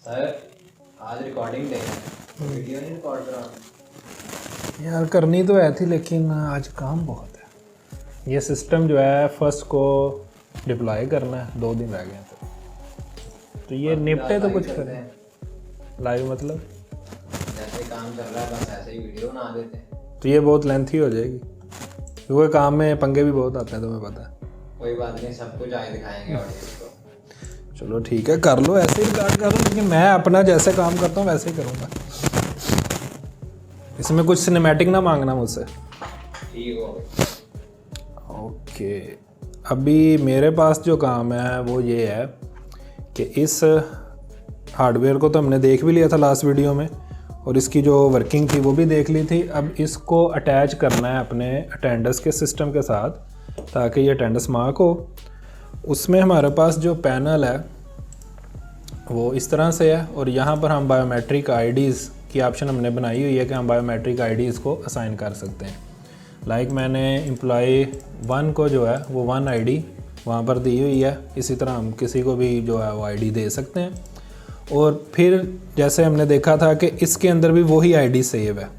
Sir आज recording day है, video नहीं रिकॉर्ड करा। यार करनी तो है थी लेकिन आज काम बहुत है। ये सिस्टम जो है फर्स्ट को डिप्लॉय करना है, 2 दिन रह गए हैं तो ये निपटे तो कुछ करें। लाइव मतलब जैसे काम चल रहा है बस ऐसे ही वीडियो बना देते हैं। तो ये बहुत लेंथी हो जाएगी क्योंकि काम में पंगे भी बहुत आते हैं, तुम्हें पता है। कोई बात नहीं, सब कुछ आगे दिखाएंगे ऑडियंस को। चलो ठीक है, कर लो, ऐसे ही रिकॉर्ड करो, लेकिन मैं अपना जैसे काम करता हूँ वैसे ही करूँगा। इसमें कुछ सिनेमैटिक ना मांगना मुझसे। ठीक हो। ओके, अभी मेरे पास जो काम है वो ये है कि इस हार्डवेयर को तो हमने देख भी लिया था लास्ट वीडियो में, और इसकी जो वर्किंग थी वो भी देख ली थी। अब इसको अटैच करना है अपने अटेंडेंस के सिस्टम के साथ ताकि ये अटेंडेंस मार्क हो। उसमें हमारे पास जो पैनल है वो इस तरह से है, और यहाँ पर हम बायोमेट्रिक आईडीज़ की ऑप्शन हमने बनाई हुई है कि हम बायोमेट्रिक आईडीज़ को असाइन कर सकते हैं। लाइक मैंने एम्प्लॉय 1 को जो है वो 1 आईडी वहाँ पर दी हुई है। इसी तरह हम किसी को भी जो है वो आईडी दे सकते हैं। और फिर जैसे हमने देखा था कि इसके अंदर भी वही आईडी सेव है,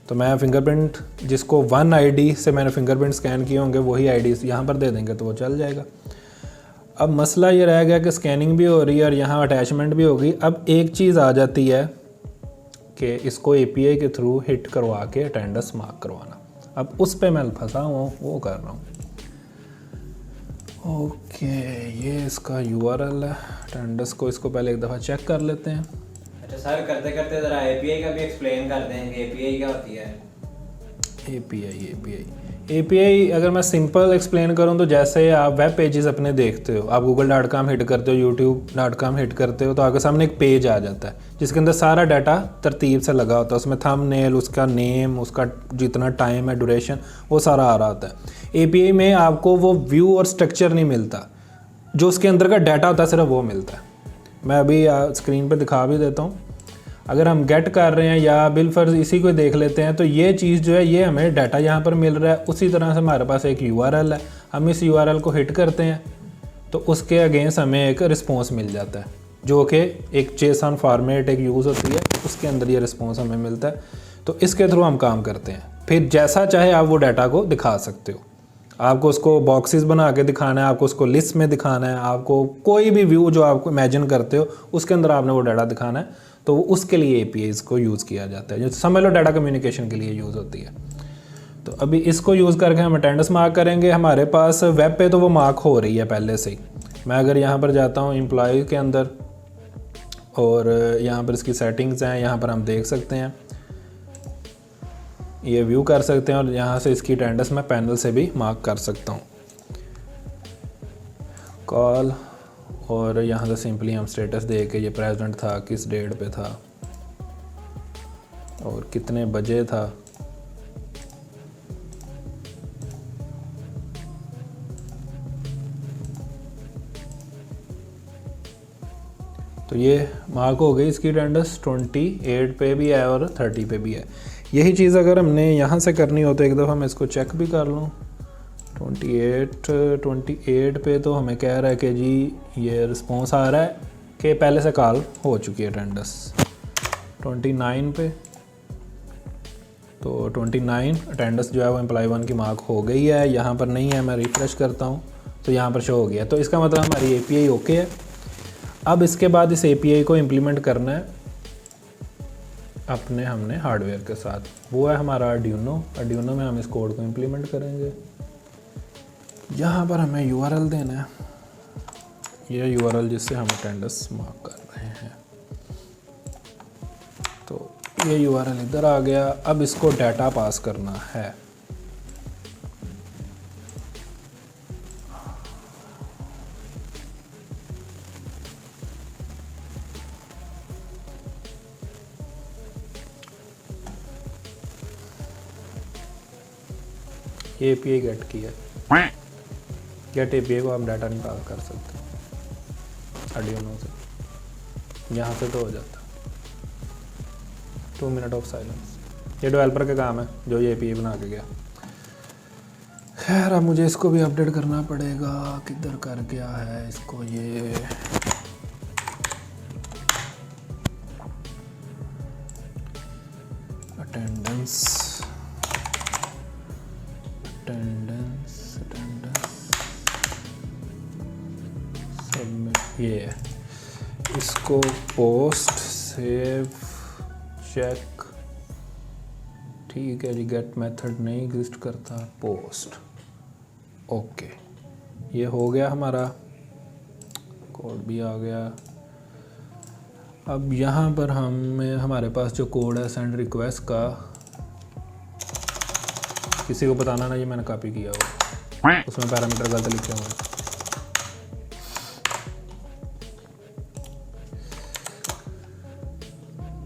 तो मैं फिंगरप्रिंट जिसको 1 आईडी से मैंने फिंगरप्रिंट स्कैन किए होंगे वही आईडी यहाँ पर दे देंगे तो वो चल जाएगा। अब मसला ये रह गया कि स्कैनिंग भी हो रही है और यहाँ अटैचमेंट भी होगी। अब एक चीज़ आ जाती है कि इसको एपीआई के थ्रू हिट करवा के अटेंडेंस मार्क करवाना। अब उस पे मैं फंसा हूँ, वो कर रहा हूँ। ओके, ये इसका यूआरएल है अटेंडेंस को, इसको पहले एक दफ़ा चेक कर लेते हैं। अच्छा सर, करते करते ज़रा एपीआई का भी एक्सप्लेन कर दें कि एपीआई क्या होती है। एपीआई अगर मैं सिंपल एक्सप्लेन करूं तो जैसे आप वेब पेजेस अपने देखते हो, आप google.com हिट करते हो, youtube.com हिट करते हो, तो आपके सामने एक पेज आ जाता है जिसके अंदर सारा डाटा तरतीब से लगा होता है। उसमें थंबनेल, उसका नेम, उसका जितना टाइम है, ड्यूरेशन, वो सारा आ रहा होता है। एपीआई में आपको वो व्यू और स्ट्रक्चर नहीं मिलता, जो उसके अंदर का डाटा होता है सिर्फ वो मिलता है। मैं अभी स्क्रीन पर दिखा भी देता हूँ। अगर हम गेट कर रहे हैं या बिलफर्ज इसी को देख लेते हैं तो ये चीज़ जो है ये हमें डाटा यहाँ पर मिल रहा है। उसी तरह से हमारे पास एक यूआरएल है, हम इस यूआरएल को हिट करते हैं तो उसके अगेंस्ट हमें एक रिस्पॉन्स मिल जाता है, जो कि एक जेसन फॉर्मेट एक यूज़ होती है, उसके अंदर ये रिस्पॉन्स हमें मिलता है। तो इसके थ्रू हम काम करते हैं। फिर जैसा चाहे आप वो डाटा को दिखा सकते हो। आपको उसको बॉक्सेस बना के दिखाना है, आपको उसको लिस्ट में दिखाना है, आपको कोई भी व्यू जो आपको इमेजिन करते हो उसके अंदर आपने वो डाटा दिखाना है, तो उसके लिए एपीआईज़ को यूज़ किया जाता है, जो समझ लो डाटा कम्युनिकेशन के लिए यूज़ होती है। तो अभी इसको यूज़ करके हम अटेंडेंस मार्क करेंगे। हमारे पास वेब पे तो वो मार्क हो रही है पहले से ही। मैं अगर यहाँ पर जाता हूँ एम्प्लॉय के अंदर और यहाँ पर इसकी सेटिंग्स हैं, यहाँ पर हम देख सकते हैं, ये व्यू कर सकते हैं, और यहाँ से इसकी अटेंडेंस मैं पैनल से भी मार्क कर सकता हूँ। कॉल, और यहाँ से सिंपली हम स्टेटस दे के ये प्रेजेंट था, किस डेट पे था और कितने बजे था। तो ये मार्क हो गई इसकी अटेंडेंस। 28 पे भी है और 30 पे भी है। यही चीज़ अगर हमने यहाँ से करनी हो तो एक दफ़ा मैं इसको चेक भी कर लूँ। 28 पे तो हमें कह रहा है कि जी ये रिस्पॉन्स आ रहा है कि पहले से कॉल हो चुकी है अटेंडेंस। 29 पे तो 29 अटेंडेंस जो है वो एम्प्लॉय 1 की मार्क हो गई है। यहाँ पर नहीं है, मैं रिफ्रेश करता हूँ तो यहाँ पर शो हो गया। तो इसका मतलब हमारी एपीआई ओके है। अब इसके बाद इस एपीआई को इम्प्लीमेंट करना है अपने हमने हार्डवेयर के साथ। वो है हमारा आर्डिनो में हम इस कोड को इम्प्लीमेंट करेंगे। यहाँ पर हमें यूआरएल देना है, ये यूआरएल जिससे हम अटेंडेंस मार्क कर रहे हैं। तो ये यूआरएल इधर आ गया। अब इसको डाटा पास करना है। ये एपीआई गेट की है। गेट एपीआई को हम डाटा नहीं पास कर सकते आर्डिनो से, यहाँ से तो हो जाता। 2 मिनट ऑफ साइलेंस। ये डेवलपर का काम है जो ये एपीआई बना के गया। खैर अब मुझे इसको भी अपडेट करना पड़ेगा। किधर कर गया है इसको, ये अटेंडेंस अटेंडेंस अटेंडेंस सबमिट, ये है। इसको पोस्ट सेव चेक, ठीक है जी। गेट मेथड नहीं एग्जिस्ट करता, पोस्ट, ओके। ये हो गया, हमारा कोड भी आ गया। अब यहाँ पर हमारे पास जो कोड है सेंड रिक्वेस्ट का, किसी को बताना ना ये मैंने कॉपी किया हुआ, उसमें पैरामीटर गलत लिखे हुए हैं।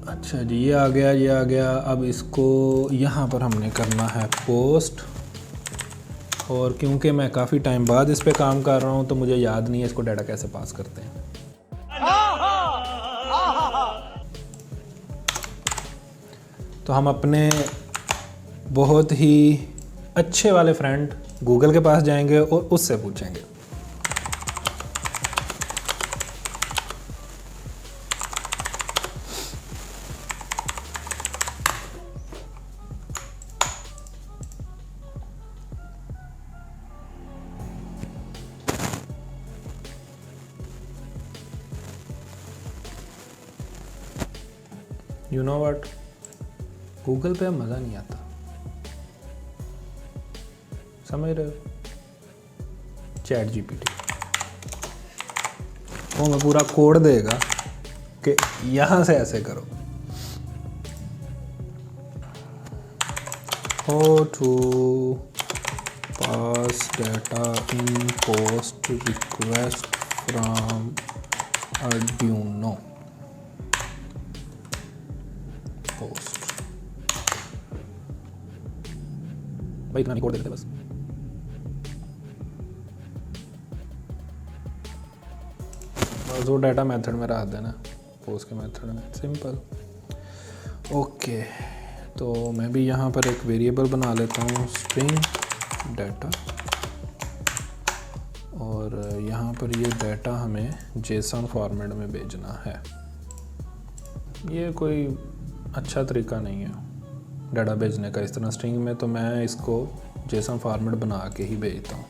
अच्छा जी, ये आ गया, ये आ गया। अब इसको यहाँ पर हमने करना है पोस्ट, और क्योंकि मैं काफ़ी टाइम बाद इस पे काम कर रहा हूँ तो मुझे याद नहीं है इसको डाटा कैसे पास करते हैं। तो हम अपने बहुत ही अच्छे वाले फ्रेंड गूगल के पास जाएंगे और उससे पूछेंगे। यू नो व्हाट, गूगल पे मज़ा नहीं आता, समझ रहे हो? चैट जीपीटी वो मैं पूरा कोड देगा कि यहाँ से ऐसे करो। How to pass data in post request from Arduino post। भाई इतना नहीं कोड देते बस। बस वो डाटा मेथड में रख देना, पोस्ट के मेथड में, सिंपल। ओके, तो मैं भी यहाँ पर एक वेरिएबल बना लेता हूँ, स्ट्रिंग डाटा, और यहाँ पर ये डाटा हमें जेसन फॉर्मेट में भेजना है। ये कोई अच्छा तरीका नहीं है डाटा भेजने का इस तरह स्ट्रिंग में, तो मैं इसको जेसन फॉर्मेट बना के ही भेजता हूँ।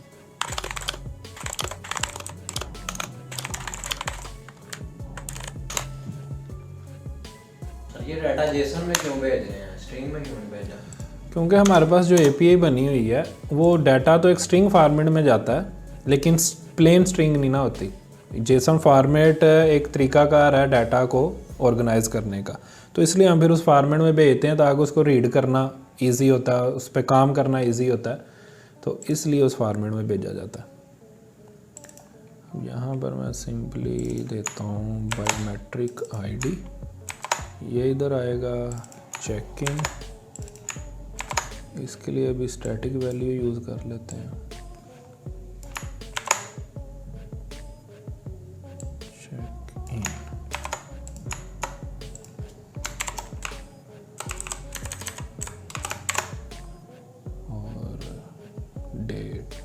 ये डाटा जेसन में क्यों भेज रहे हैं, स्ट्रिंग में क्यों नहीं भेजा? क्योंकि हमारे पास जो एपीआई बनी हुई है वो डाटा तो एक स्ट्रिंग फॉर्मेट में जाता है, लेकिन प्लेन स्ट्रिंग नहीं ना होती। जेसन फॉर्मेट एक तरीकाकार है डाटा को ऑर्गेनाइज करने का, तो इसलिए हम फिर उस फॉर्मेट में भेजते हैं ताकि उसको रीड करना इजी होता है, उस पर काम करना इजी होता है, तो इसलिए उस फॉर्मेट में भेजा जाता है। यहाँ पर मैं सिंपली देता हूँ बायोमेट्रिक आईडी, ये इधर आएगा चेकिंग, इसके लिए अभी स्टैटिक वैल्यू यूज़ कर लेते हैं। चेक इन, और डेट,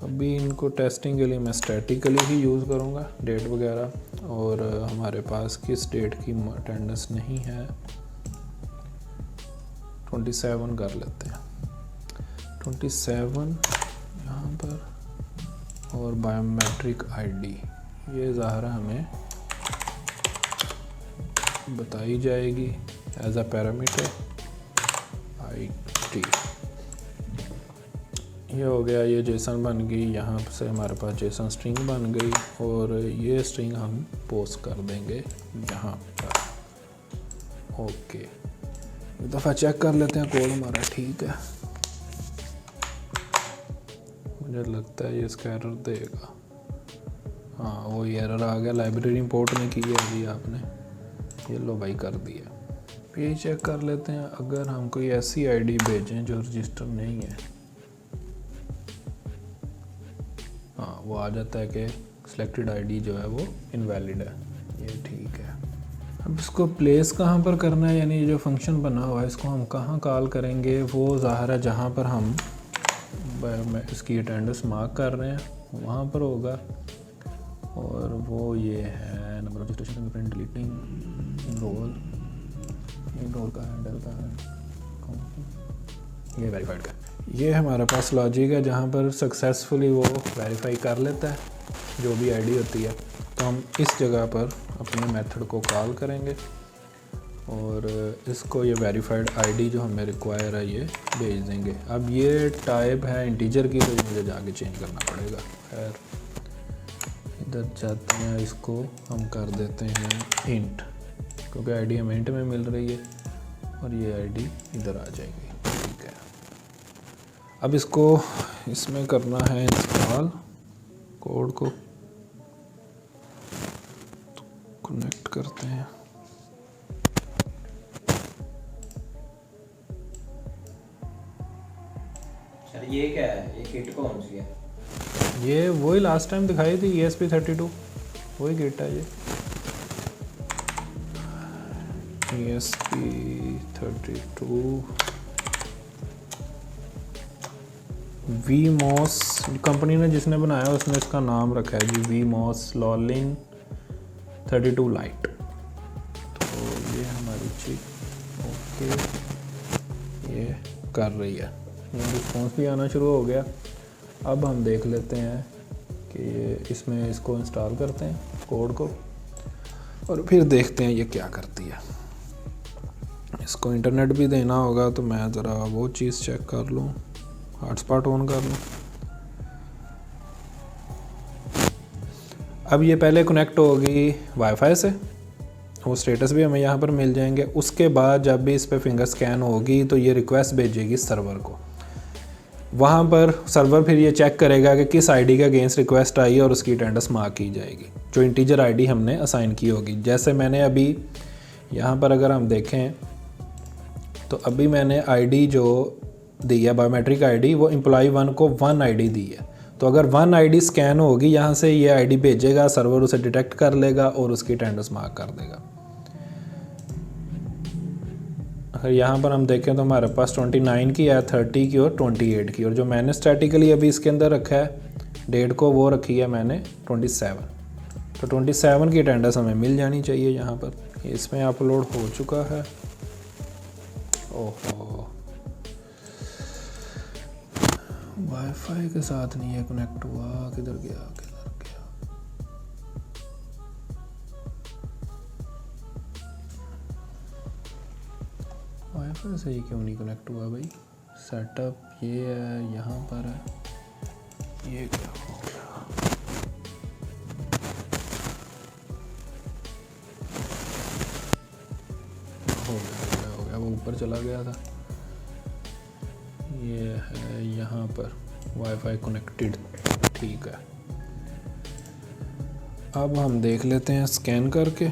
अभी इनको टेस्टिंग के लिए मैं स्टैटिकली ही यूज़ करूँगा डेट वगैरह, और हमारे पास किस डेट की अटेंडेंस नहीं है, 27 कर लेते हैं, 27 यहाँ पर, और बायोमेट्रिक आईडी ये ज़ाहिर हमें बताई जाएगी एज अ पैरामीटर आईडी। ये हो गया, ये जेसन बन गई, यहाँ से हमारे पास जेसन स्ट्रिंग बन गई, और ये स्ट्रिंग हम पोस्ट कर देंगे यहाँ पर। ओके, एक दफ़ा चेक कर लेते हैं कोड हमारा ठीक है। मुझे लगता है ये इसका एरर देगा, हाँ वो एरर आ गया, लाइब्रेरी इंपोर्ट नहीं की है अभी आपने, ये लो भाई कर दिया। ये चेक कर लेते हैं, अगर हम कोई ऐसी आईडी भेजें जो रजिस्टर नहीं है, हाँ वो आ जाता है कि सिलेक्टेड आईडी जो है वो इनवैलिड है, ये ठीक है। अब इसको प्लेस कहाँ पर करना है, यानी ये जो फंक्शन बना हुआ है इसको हम कहाँ कॉल करेंगे, वो ज़ाहिर है जहाँ पर हम मैं इसकी अटेंडेंस मार्क कर रहे हैं वहाँ पर होगा, और वो ये है number of registration, print, deleting, role का हैंडल का है, ये वेरीफाइड का। ये हमारे पास लॉजिक है जहाँ पर सक्सेसफुली वो वेरीफाई कर लेता है जो भी आईडी होती है। तो हम इस जगह पर अपने मेथड को कॉल करेंगे और इसको ये वेरीफाइड आईडी जो हमें रिक्वायर है ये भेज देंगे। अब ये टाइप है इंटीजर की, तो ये मुझे जाके चेंज करना पड़ेगा। खैर इधर जाते हैं, इसको हम कर देते हैं इंट, क्योंकि आईडी हमें इंट में मिल रही है और ये आईडी इधर आ जाएगी। ठीक है, अब इसको इसमें करना है इंस्टॉल, कोड को कनेक्ट करते हैं। सर ये क्या है, ये किट कौन सी है? ये वही लास्ट टाइम दिखाई थी, ESP32 वही किट है ये। ESP32 VMOS कंपनी ने जिसने बनाया उसने इसका नाम रखा है जी, VMOS लॉलिंग 32 लाइट। तो ये हमारी चिप ओके ये कर रही है, ये रिस्पॉन्स भी आना शुरू हो गया। अब हम देख लेते हैं कि ये इसमें इसको इंस्टॉल करते हैं कोड को, और फिर देखते हैं ये क्या करती है। इसको इंटरनेट भी देना होगा, तो मैं ज़रा वो चीज़ चेक कर लूँ, हॉटस्पॉट ऑन कर लूँ। अब ये पहले कनेक्ट होगी वाईफाई से, वो स्टेटस भी हमें यहाँ पर मिल जाएंगे। उसके बाद जब भी इस पर फिंगर स्कैन होगी तो ये रिक्वेस्ट भेजेगी सर्वर को, वहाँ पर सर्वर फिर ये चेक करेगा कि किस आईडी का अगेंस्ट रिक्वेस्ट आई है और उसकी अटेंडेंस मार्क की जाएगी, जो इंटीजर आईडी हमने असाइन की होगी। जैसे मैंने अभी यहाँ पर अगर हम देखें तो अभी मैंने आईडी जो दी है बायोमेट्रिक आईडी, वो एम्प्लॉय 1 को 1 आईडी दी है। तो अगर 1 आईडी स्कैन होगी यहाँ से, ये आईडी भेजेगा, सर्वर उसे डिटेक्ट कर लेगा और उसकी अटेंडेंस मार्क कर देगा। अगर यहाँ पर हम देखें तो हमारे पास 29 की है, 30 की और 28 की, और जो मैंने स्टैटिकली अभी इसके अंदर रखा है डेट को, वो रखी है मैंने 27। तो 27 की अटेंडेंस हमें मिल जानी चाहिए यहाँ पर। इसमें अपलोड हो चुका है। ओहो, वाईफाई के साथ नहीं है कनेक्ट हुआ, किधर गया किधर गया। वाईफाई से ही क्यों नहीं कनेक्ट हुआ भाई? सेटअप ये है, यहाँ पर है, ये क्या हो गया? हो गया, वो ऊपर चला गया था। ये है यहाँ पर वाईफाई कनेक्टेड, ठीक है। अब हम देख लेते हैं स्कैन करके,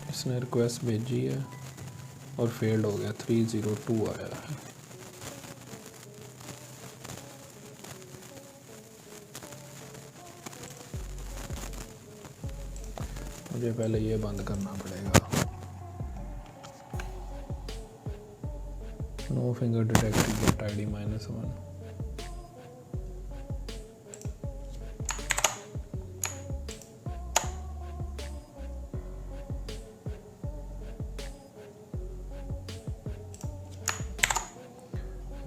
इसने रिक्वेस्ट भेजी है और फेल्ड हो गया, 302 आया है। मुझे पहले ये बंद करना पड़ेगा। No finger detected but ID -1।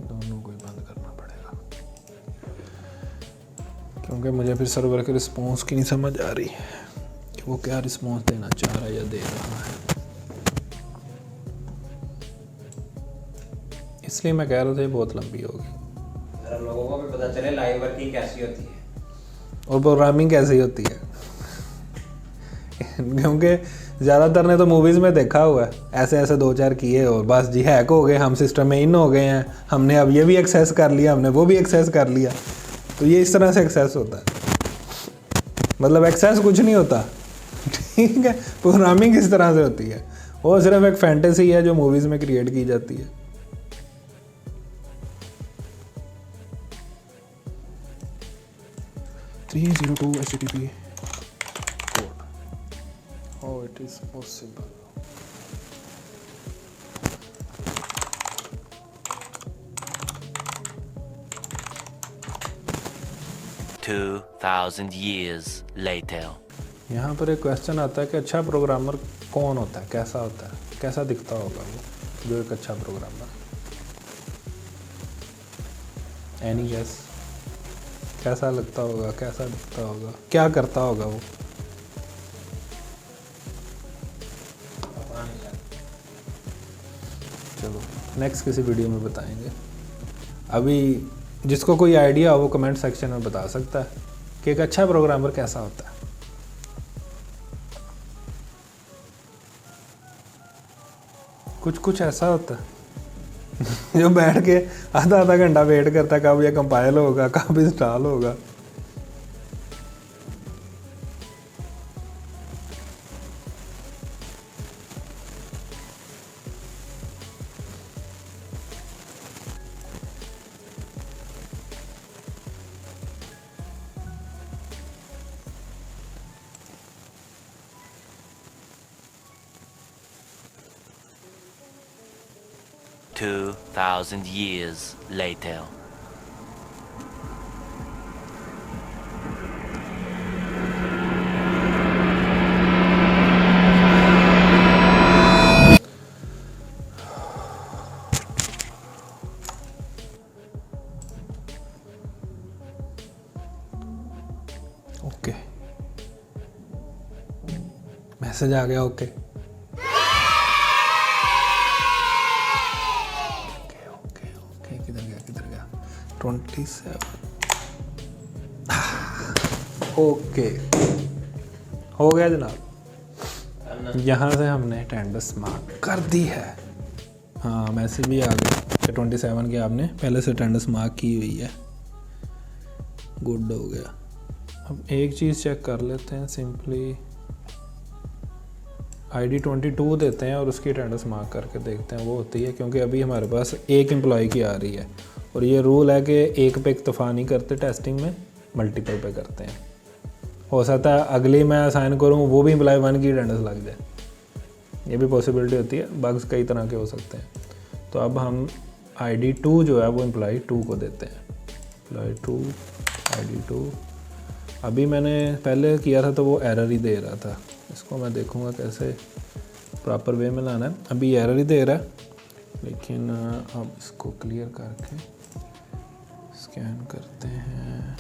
दोनों को ही बंद करना पड़ेगा, क्योंकि मुझे फिर सर्वर के रिस्पॉन्स की नहीं समझ आ रही कि वो क्या रिस्पॉन्स देना चाह रहा है या दे रहा है। इसलिए मैं कह रहा था ये बहुत लंबी होगी, जरा लोगों को भी पता चले लाइव वर्किंग कैसी होती है और प्रोग्रामिंग कैसी होती है। क्योंकि ज़्यादातर ने तो मूवीज़ में देखा हुआ है, ऐसे ऐसे 2-4 किए और बस जी हैक हो गए, हम सिस्टम में इन हो गए हैं, हमने अब ये भी एक्सेस कर लिया, हमने वो भी एक्सेस कर लिया। तो ये इस तरह से एक्सेस होता है, मतलब एक्सेस कुछ नहीं होता, ठीक है। प्रोग्रामिंग इस तरह से होती है, वो सिर्फ एक फैंटेसी है जो मूवीज़ में क्रिएट की जाती है। (302) HTTP code. How it is possible? 2,000 years later. यहाँ पर एक क्वेश्चन आता है कि अच्छा प्रोग्रामर कौन होता है, कैसा होता है, कैसा दिखता होगा वो जो एक अच्छा प्रोग्रामर। एनी गेस, कैसा लगता होगा, कैसा दिखता होगा, क्या करता होगा वो? चलो नेक्स्ट किसी वीडियो में बताएंगे। अभी जिसको कोई आइडिया हो वो कमेंट सेक्शन में बता सकता है कि एक अच्छा प्रोग्रामर कैसा होता है। कुछ कुछ ऐसा होता है जो बैठ के आधा आधा घंटा वेट करता है कब ये कंपाइल होगा, कब इंस्टॉल होगा। Two 2,000 years later. Okay, message आ गया। ओके किधर गया 27। ओके हो गया जनाब, यहाँ से हमने अटेंडेंस मार्क कर दी है। हाँ मैसेज भी आ गया कि 27 की आपने पहले से अटेंडेंस मार्क की हुई है। गुड हो गया। अब एक चीज़ चेक कर लेते हैं, सिंपली ID 22 देते हैं और उसकी अटेंडेंस मार्क करके देखते हैं वो होती है, क्योंकि अभी हमारे पास एक एम्प्लॉय की आ रही है और ये रूल है कि एक पे इक्तफा नहीं करते टेस्टिंग में, मल्टीपल पे करते हैं। हो सकता है अगली मैं असाइन करूँ वो भी एम्प्लॉय 1 की अटेंडेंस लग जाए, ये भी पॉसिबिलिटी होती है। बग्स कई तरह के हो सकते हैं। तो अब हम ID 2 जो है वो एम्प्लॉय 2 को देते हैं। Employ 2 ID 2। अभी मैंने पहले किया था तो वो एरर ही दे रहा था, इसको मैं देखूंगा कैसे प्रॉपर वे में लाना है। अभी एरर ही दे रहा है, लेकिन अब इसको क्लियर करके स्कैन करते हैं।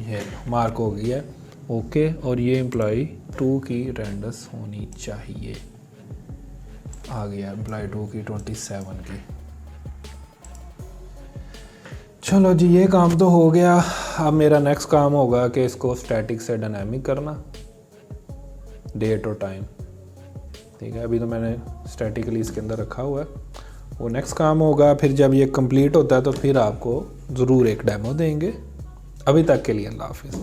ये मार्क हो गई है ओके, और ये एम्प्लॉय 2 की अटेंडेंस होनी चाहिए। आ गया एम्प्लॉय 2 की 27 की। चलो जी ये काम तो हो गया। अब मेरा नेक्स्ट काम होगा कि इसको स्टैटिक से डायनामिक करना, डेट और टाइम। ठीक है, अभी तो मैंने स्टैटिकली इसके अंदर रखा हुआ है, वो नेक्स्ट काम होगा। फिर जब ये कंप्लीट होता है तो फिर आपको ज़रूर एक डेमो देंगे। अभी तक के लिए अल्लाह हाफिज़।